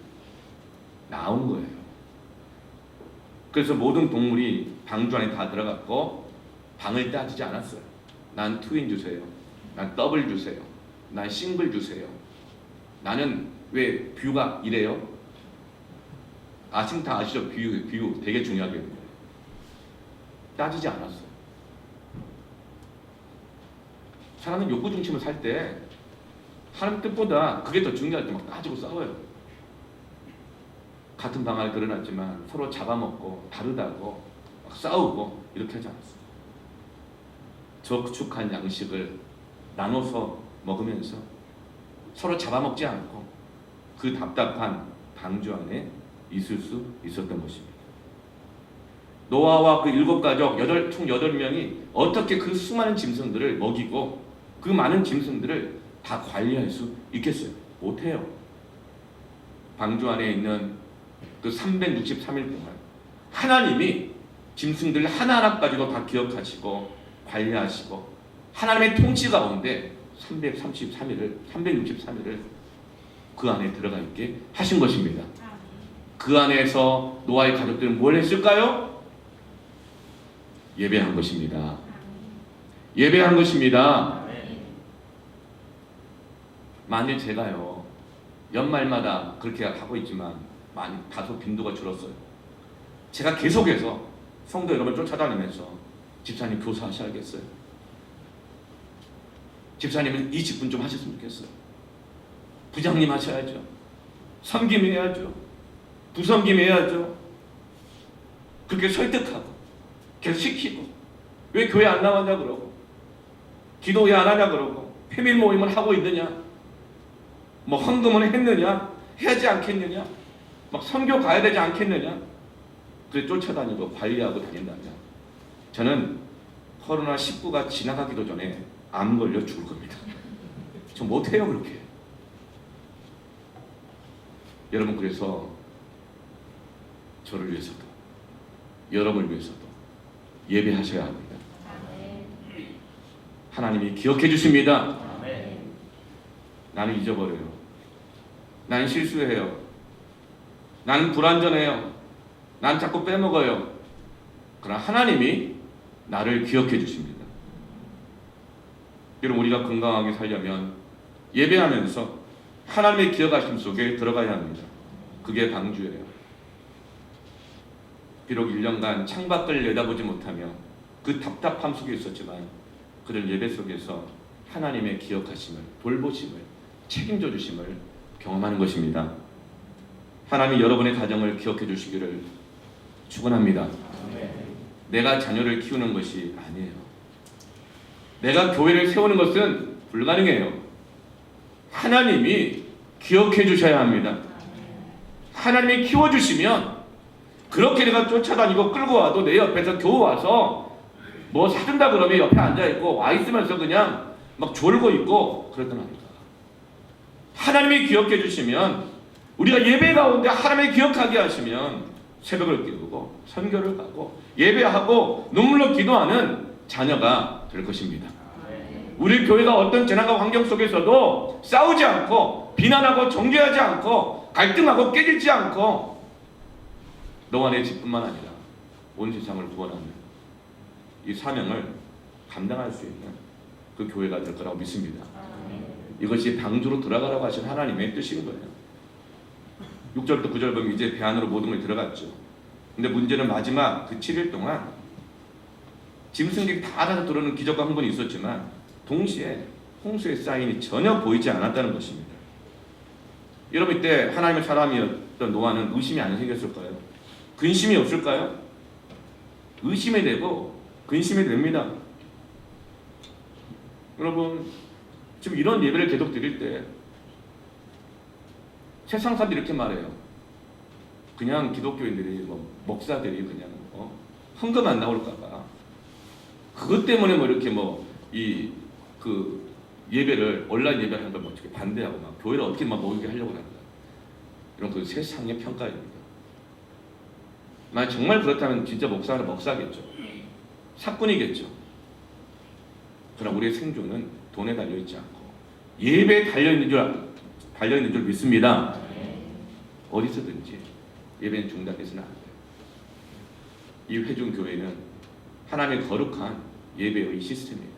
나온 거예요. 그래서 모든 동물이 방주 안에 다 들어갔고 방을 따지지 않았어요. 난 트윈 주세요. 난 더블 주세요. 난 싱글 주세요. 나는 왜 뷰가 이래요? 지금 다 아시죠? 뷰 되게 중요하거든요. 따지지 않았어요. 사람은 욕구 중심을 살 때 하나님 뜻보다 그게 더 중요할 때 막 따지고 싸워요. 같은 방 안에 들어놨지만 서로 잡아먹고 다르다고 막 싸우고 이렇게 하지 않았어요. 저축한 양식을 나눠서 먹으면서 서로 잡아먹지 않고 그 답답한 방주 안에 있을 수 있었던 것입니다. 노아와 그 7가족 총 8명이 어떻게 그 수많은 짐승들을 먹이고 그 많은 짐승들을 다 관리할 수 있겠어요? 못해요. 방주 안에 있는 그 363일 동안 하나님이 짐승들 하나하나까지도 다 기억하시고 관리하시고 하나님의 통치 가운데 363일을 그 안에 들어가 있게 하신 것입니다. 그 안에서 노아의 가족들은 뭘 했을까요? 예배한 것입니다. 예배한 것입니다. 만일 제가요 연말마다 그렇게 하고 있지만 많이 다소 빈도가 줄었어요. 제가 계속해서 성도 여러분 쫓아다니면서 집사님 교사하셔야겠어요. 집사님은 이 직분 좀 하셨으면 좋겠어요. 부장님 하셔야죠. 섬김 해야죠. 부섬김 해야죠. 그렇게 설득하고 계속 시키고 왜 교회 안 나왔냐 그러고 기도 왜 안 하냐 그러고 패밀 모임을 하고 있느냐 뭐 헌금은 했느냐 해야지 않겠느냐 막 선교 가야 되지 않겠느냐 그래 쫓아다니고 관리하고 다닌다면 저는 코로나19가 지나가기도 전에 암 걸려 죽을 겁니다. 저 못해요 그렇게. 여러분 그래서 저를 위해서도 여러분을 위해서도 예배하셔야 합니다. 하나님이 기억해 주십니다. 나는 잊어버려요. 나는 실수해요. 나는 불완전해요. 난 자꾸 빼먹어요. 그러나 하나님이 나를 기억해 주십니다. 여러분 우리가 건강하게 살려면 예배하면서 하나님의 기억하심 속에 들어가야 합니다. 그게 방주예요. 비록 1년간 창밖을 내다보지 못하며 그 답답함 속에 있었지만 그를 예배 속에서 하나님의 기억하심을 돌보심을 책임져 주심을 경험하는 것입니다. 하나님이 여러분의 가정을 기억해 주시기를 축원합니다. 내가 자녀를 키우는 것이 아니에요. 내가 교회를 세우는 것은 불가능해요. 하나님이 기억해 주셔야 합니다. 하나님이 키워주시면 그렇게 내가 쫓아다니고 끌고 와도 내 옆에서 겨우 와서 뭐 사준다 그러면 옆에 앉아있고 와 있으면서 그냥 막 졸고 있고 그랬던 아니다. 하나님이 기억해 주시면 우리가 예배 가운데 하나님이 기억하게 하시면 새벽을 깨우고 선교를 가고 예배하고 눈물로 기도하는 자녀가 될 것입니다. 우리 교회가 어떤 재난과 환경 속에서도 싸우지 않고 비난하고 정죄하지 않고 갈등하고 깨지지 않고 너와 내 집뿐만 아니라 온 세상을 구원하는 이 사명을 감당할 수 있는 그 교회가 될 거라고 믿습니다. 이것이 방주로 들어가라고 하신 하나님의 뜻인 거예요. 6절부터 9절 보면 이제 배 안으로 모든 걸 들어갔죠. 근데 문제는 마지막 그 7일 동안 짐승들이 다 들어오는 기적과 흥분이 있었지만 동시에 홍수의 사인이 전혀 보이지 않았다는 것입니다. 여러분 이때 하나님의 사람이었던 노아는 의심이 안 생겼을까요? 근심이 없을까요? 의심이 되고 근심이 됩니다. 여러분, 지금 이런 예배를 계속 드릴 때 세상 사람들이 이렇게 말해요. 그냥 기독교인들이 목사들이 그냥 헌금 안 나올까봐 그것 때문에 이렇게 예배를 온라인 예배를 하는 걸 어떻게 반대하고 교회를 어떻게 모이게 하려고 한다. 이런 그 세상의 평가입니다. 만약 정말 그렇다면 진짜 목사는 목사겠죠. 사꾼이겠죠. 그러나 우리의 생존은 돈에 달려있지 않고 예배에 달려있는 줄 믿습니다. 어디서든지 예배는 중단해서는 안 돼요. 이 회중교회는 하나님의 거룩한 예배의 시스템이에요.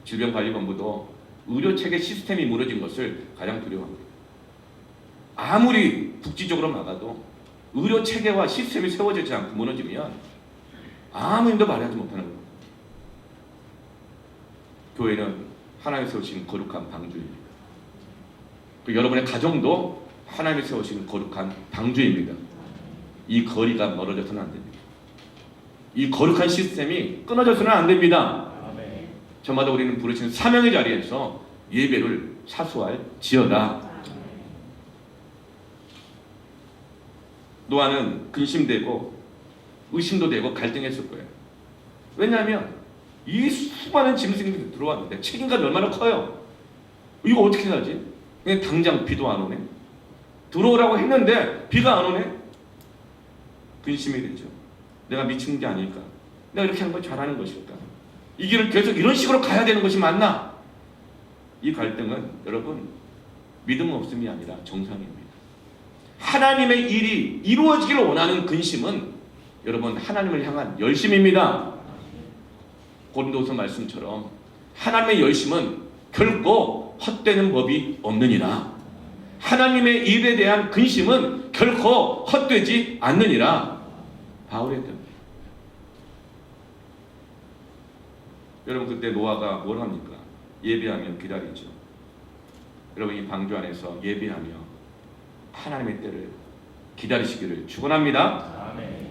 질병관리본부도 의료체계 시스템이 무너진 것을 가장 두려워합니다. 아무리 국지적으로 막아도 의료체계와 시스템이 세워지지 않고 무너지면 아무 힘도 발휘하지 못하는 겁니다. 교회는 하나님이 세우신 거룩한 방주입니다. 또 여러분의 가정도 하나님이 세우신 거룩한 방주입니다. 이 거리가 멀어져서는 안 됩니다. 이 거룩한 시스템이 끊어져서는 안 됩니다. 저마다 우리는 부르신 사명의 자리에서 예배를 사수할지어다. 노아는 근심되고 의심도 되고 갈등했을 거예요. 왜냐하면 이 수많은 짐승들이 들어왔는데 책임감이 얼마나 커요. 이거 어떻게 하지? 그냥 당장 비도 안 오네. 들어오라고 했는데 비가 안 오네. 근심이 되죠. 내가 미친 게 아닐까? 내가 이렇게 하는 걸 잘하는 것일까? 이 길을 계속 이런 식으로 가야 되는 것이 맞나? 이 갈등은 여러분 믿음 없음이 아니라 정상입니다. 하나님의 일이 이루어지기를 원하는 근심은 여러분 하나님을 향한 열심입니다. 고린도서 말씀처럼 하나님의 열심은 결코 헛되는 법이 없느니라. 하나님의 일에 대한 근심은 결코 헛되지 않느니라. 바울의 뜻. 여러분 그때 노아가 뭘 합니까? 예배하며 기다리죠. 여러분 이 방주 안에서 예배하며 하나님의 때를 기다리시기를 축원합니다. 아멘.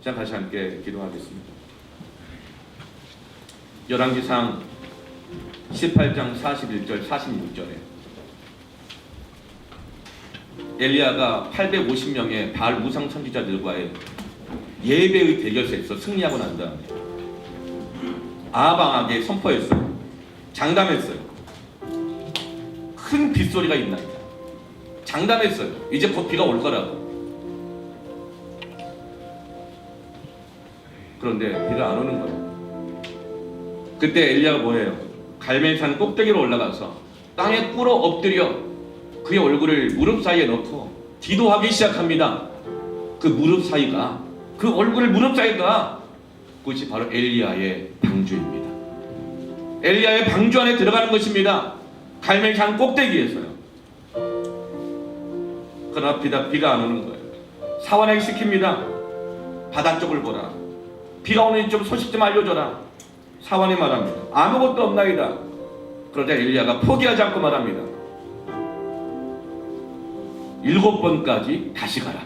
자 다시 함께 기도하겠습니다. 열왕기상 18장 41절 46절에 엘리야가 850명의 바알 우상 선지자들과의 예배의 대결에서 승리하고 난 다음에 아방에게 선포했어요. 장담했어요. 큰 빗소리가 있나이다. 장담했어요. 이제 곧 비가 올 거라고. 그런데 비가 안 오는 거예요. 그때 엘리야가 뭐예요? 갈멜산 꼭대기로 올라가서 땅에 꿇어 엎드려 그의 얼굴을 무릎 사이에 넣고 기도하기 시작합니다. 그 무릎 사이가, 그 얼굴을 무릎 사이가 그것이 바로 엘리야의 방주입니다. 엘리야의 방주 안에 들어가는 것입니다. 갈멜산 꼭대기에서요. 그러나 비가 안 오는 거예요. 사환에게 시킵니다. 바다 쪽을 보라. 비가 오는 좀 소식 좀 알려줘라. 사환이 말합니다. 아무것도 없나이다. 그러자 엘리야가 포기하지 않고 말합니다. 7번까지 다시 가라.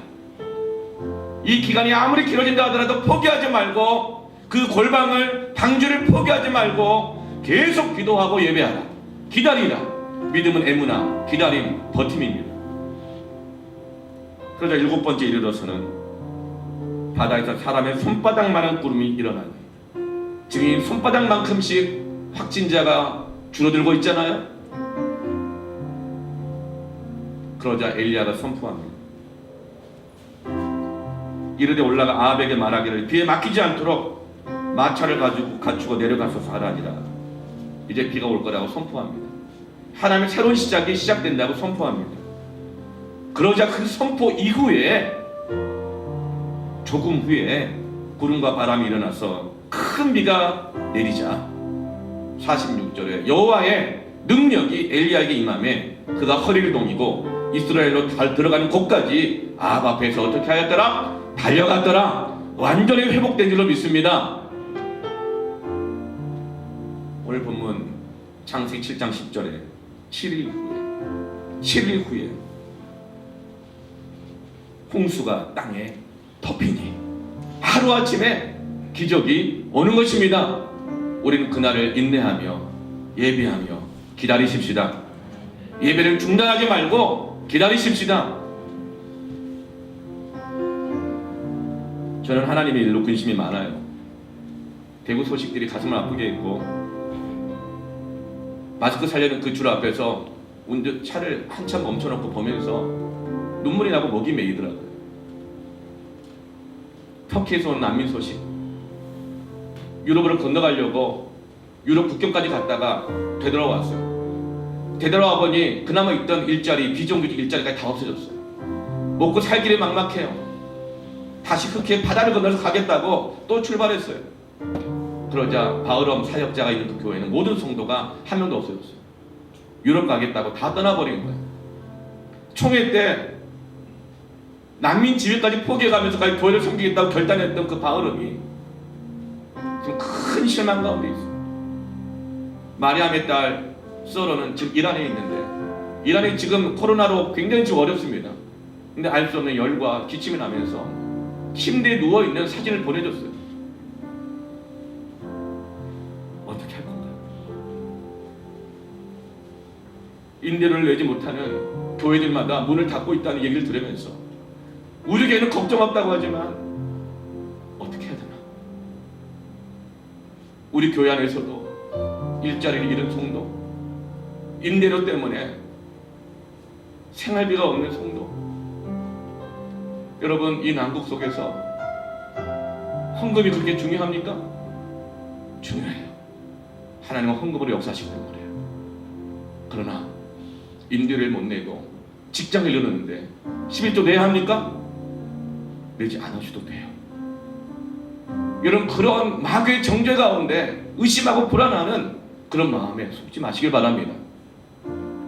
이 기간이 아무리 길어진다 하더라도 포기하지 말고 그 골방을 방주를 포기하지 말고 계속 기도하고 예배하라. 기다리라. 믿음은 에무나, 기다림, 버팀입니다. 그러자 7번째 이르러서는 바다에서 사람의 손바닥만한 구름이 일어나니 지금 이 손바닥만큼씩 확진자가 줄어들고 있잖아요. 그러자 엘리야가 선포합니다. 이르되 올라가 아합에게 말하기를 비에 막히지 않도록 마차를 가지고 갖추고 내려가서 하라니라. 이제 비가 올 거라고 선포합니다. 하나님의 새로운 시작이 시작된다고 선포합니다. 그러자 그 선포 이후에 조금 후에 구름과 바람이 일어나서 큰 비가 내리자 46절에 여호와의 능력이 엘리야에게 임하매 그가 허리를 동이고 이스라엘로 들어가는 곳까지 아합 앞에서 어떻게 하였더라? 달려갔더라. 완전히 회복된 줄로 믿습니다. 오늘 본문 창세기 7장 10절에 7일 후에 홍수가 땅에 덮이니 하루아침에 기적이 오는 것입니다. 우리는 그날을 인내하며 예배하며 기다리십시다. 예배를 중단하지 말고 기다리십시다. 저는 하나님의 일로 근심이 많아요. 대구 소식들이 가슴을 아프게 했고, 마스크 살려는 그 줄 앞에서 차를 한참 멈춰놓고 보면서 눈물이 나고 목이 메이더라고요. 터키에서 온 난민 소식, 유럽으로 건너가려고 유럽 국경까지 갔다가 되돌아왔어요. 되돌아와 보니 그나마 있던 일자리, 비정규직 일자리까지 다 없어졌어요. 먹고 살 길이 막막해요. 다시 그렇게 바다를 건너서 가겠다고 또 출발했어요. 그러자 바흐럼 사역자가 있는 그 교회는 모든 성도가 한 명도 없어졌어요. 유럽 가겠다고 다 떠나버린 거예요. 총회 때 난민 지위까지 포기해가면서까지 교회를 섬기겠다고 결단했던 그 바흐럼이 지금 큰 실망 가운데 있어요. 마리암의 딸 서로는 지금 이란에 있는데, 이란이 지금 코로나로 굉장히 지금 어렵습니다. 근데 알 수 없는 열과 기침이 나면서 침대에 누워있는 사진을 보내줬어요. 어떻게 할 건가? 임대료를 내지 못하는 교회들마다 문을 닫고 있다는 얘기를 들으면서 우리 교회는 걱정 없다고 하지만 어떻게 해야 되나? 우리 교회 안에서도 일자리를 잃은 성도, 임대료 때문에 생활비가 없는 성도, 여러분, 이 난국 속에서 헌금이 그렇게 중요합니까? 중요해요. 하나님은 헌금으로 역사하시고 있는 거예요. 그러나 임대료를 못 내고 직장을 잃었는데 11조 내야 합니까? 내지 않으셔도 돼요. 여러분, 그런 마귀의 정죄 가운데 의심하고 불안하는 그런 마음에 속지 마시길 바랍니다.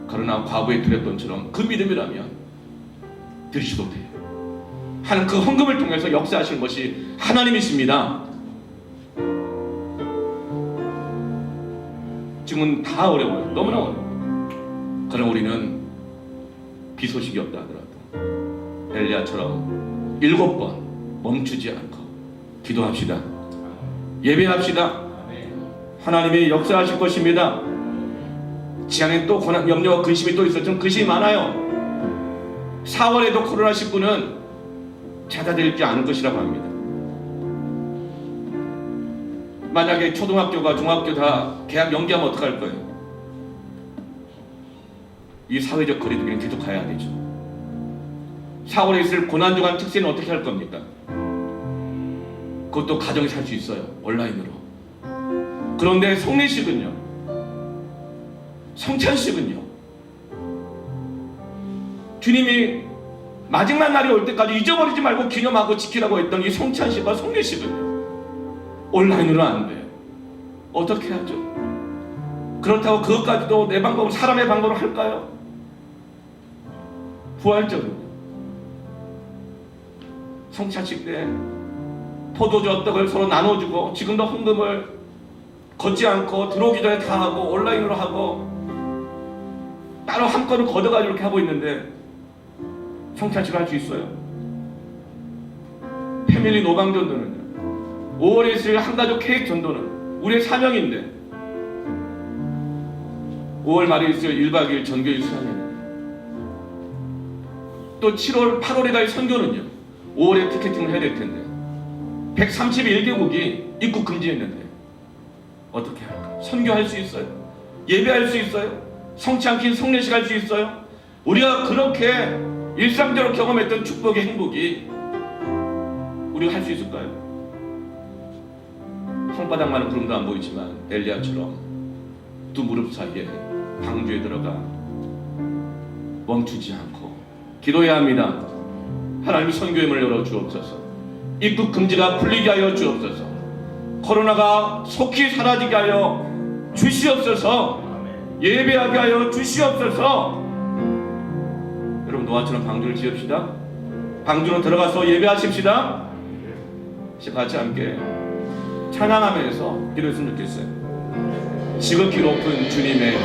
그러나 과거에 드렸던 처럼 그 믿음이라면 드리셔도 돼요. 하는 그 헌금을 통해서 역사하신 것이 하나님이십니다. 지금은 다 어려워요. 너무나 어려워요. 그러나 우리는 비 소식이 없다 하더라도 엘리야처럼 7번 멈추지 않고 기도합시다. 예배합시다. 하나님이 역사하실 것입니다. 지안에 또 고난, 염려와 근심이 또 있어요. 좀 근심이 많아요. 4월에도 코로나19는 찾아들지 않을 것이라고 합니다. 만약에 초등학교가 중학교 다 개학 연기하면 어떡할 거예요? 이 사회적 거리두기는 계속 가야 되죠. 4월에 있을 고난주간 특세는 어떻게 할 겁니까? 그것도 가정에서 할 수 있어요. 온라인으로. 그런데 성례식은요? 성찬식은요? 주님이 마지막 날이 올 때까지 잊어버리지 말고 기념하고 지키라고 했던 이 성찬식과 성례식은요? 온라인으로는 안 돼요. 어떻게 하죠? 그렇다고 그것까지도 내 방법으로, 사람의 방법으로 할까요? 부활절은요? 성찬식 때 포도주 어떡을 서로 나눠주고, 지금도 헌금을 걷지 않고 들어오기 전에 다 하고 온라인으로 하고 따로 한 건을 걷어가지고 이렇게 하고 있는데 성찬식을 할 수 있어요? 패밀리 노방 전도는요? 5월에 있을 한가족 케이크 전도는 우리의 사명인데, 5월 말에 있을 1박 2일 전교일 수양회는, 또 7월 8월에 갈 선교는요? 5월에 티켓팅을 해야 될 텐데 131개국이 입국 금지했는데 어떻게 할까? 선교할 수 있어요? 예배할 수 있어요? 성찬식, 성례식 할 수 있어요? 우리가 그렇게 일상적으로 경험했던 축복의 행복이 우리가 할 수 있을까요? 손바닥만은 구름도 안 보이지만 엘리야처럼 두 무릎 사이에 방주에 들어가 멈추지 않고 기도해야 합니다. 하나님, 선교의 문을 열어 주옵소서. 입국 금지가 풀리게 하여 주옵소서. 코로나가 속히 사라지게 하여 주시옵소서. 예배하게 하여 주시옵소서. 여러분, 노아처럼 방주를 지읍시다. 방주로 들어가서 예배하십시다. 같이 함께 찬양하면서 기도했으면 좋겠어요. 지극히 높은 주님의